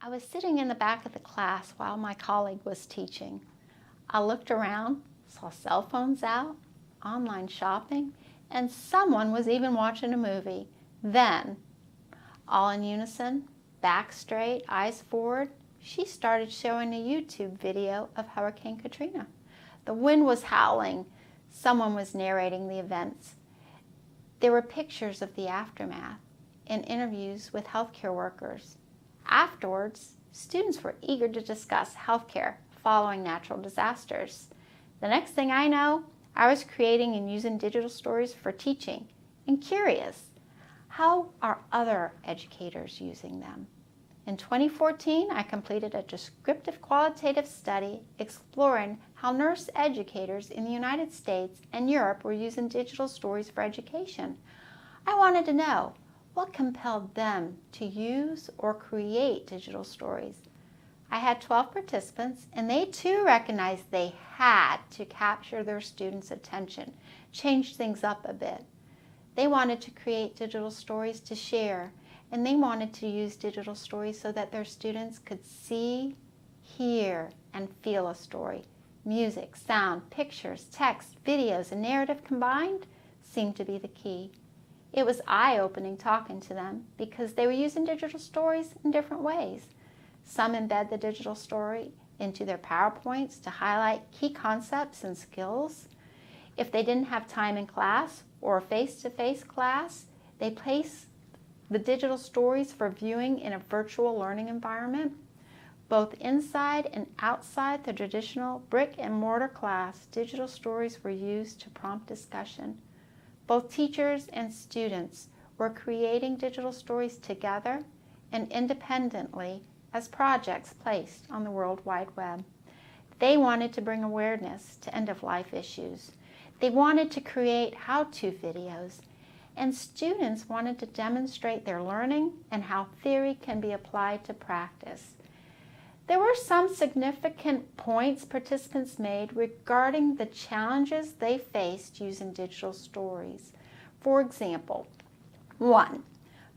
I was sitting in the back of the class while my colleague was teaching. I looked around, saw cell phones out, online shopping, and someone was even watching a movie. Then, all in unison, back straight, eyes forward, she started showing a YouTube video of Hurricane Katrina. The wind was howling. Someone was narrating the events. There were pictures of the aftermath and interviews with healthcare workers. Afterwards, students were eager to discuss healthcare following natural disasters. The next thing I know, I was creating and using digital stories for teaching and curious, how are other educators using them? In 2014, I completed a descriptive qualitative study exploring how nurse educators in the United States and Europe were using digital stories for education. I wanted to know what compelled them to use or create digital stories. I had 12 participants, and they too recognized they had to capture their students' attention, change things up a bit. They wanted to create digital stories to share, and they wanted to use digital stories so that their students could see, hear, and feel a story. Music, sound, pictures, text, videos, and narrative combined seemed to be the key. It was eye-opening talking to them because they were using digital stories in different ways. Some embed the digital story into their PowerPoints to highlight key concepts and skills. If they didn't have time in class or a face-to-face class, they place the digital stories for viewing in a virtual learning environment. Both inside and outside the traditional brick-and-mortar class, digital stories were used to prompt discussion. Both teachers and students were creating digital stories together and independently as projects placed on the World Wide Web. They wanted to bring awareness to end-of-life issues. They wanted to create how-to videos, and students wanted to demonstrate their learning and how theory can be applied to practice. There were some significant points participants made regarding the challenges they faced using digital stories. For example, 1,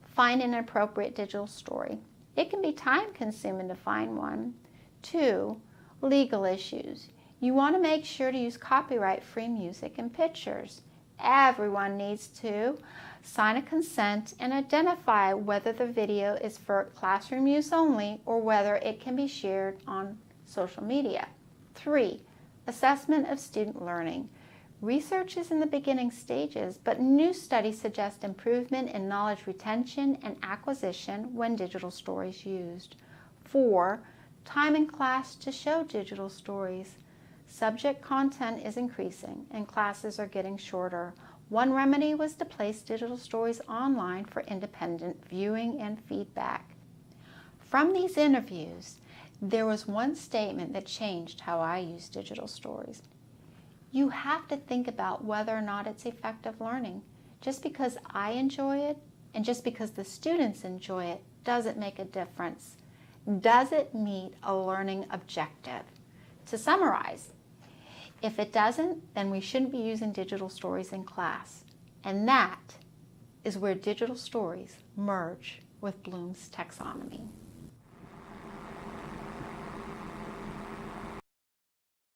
find an appropriate digital story. It can be time-consuming to find one. 2, legal issues. You want to make sure to use copyright-free music and pictures. Everyone needs to sign a consent and identify whether the video is for classroom use only or whether it can be shared on social media. 3, assessment of student learning. Research is in the beginning stages, but new studies suggest improvement in knowledge retention and acquisition when digital stories used. 4, time in class to show digital stories. Subject content is increasing and classes are getting shorter. One remedy was to place digital stories online for independent viewing and feedback. From these interviews, there was one statement that changed how I use digital stories. You have to think about whether or not it's effective learning. Just because I enjoy it and just because the students enjoy it doesn't make a difference. Does it meet a learning objective? To summarize, if it doesn't, then we shouldn't be using digital stories in class. And that is where digital stories merge with Bloom's taxonomy.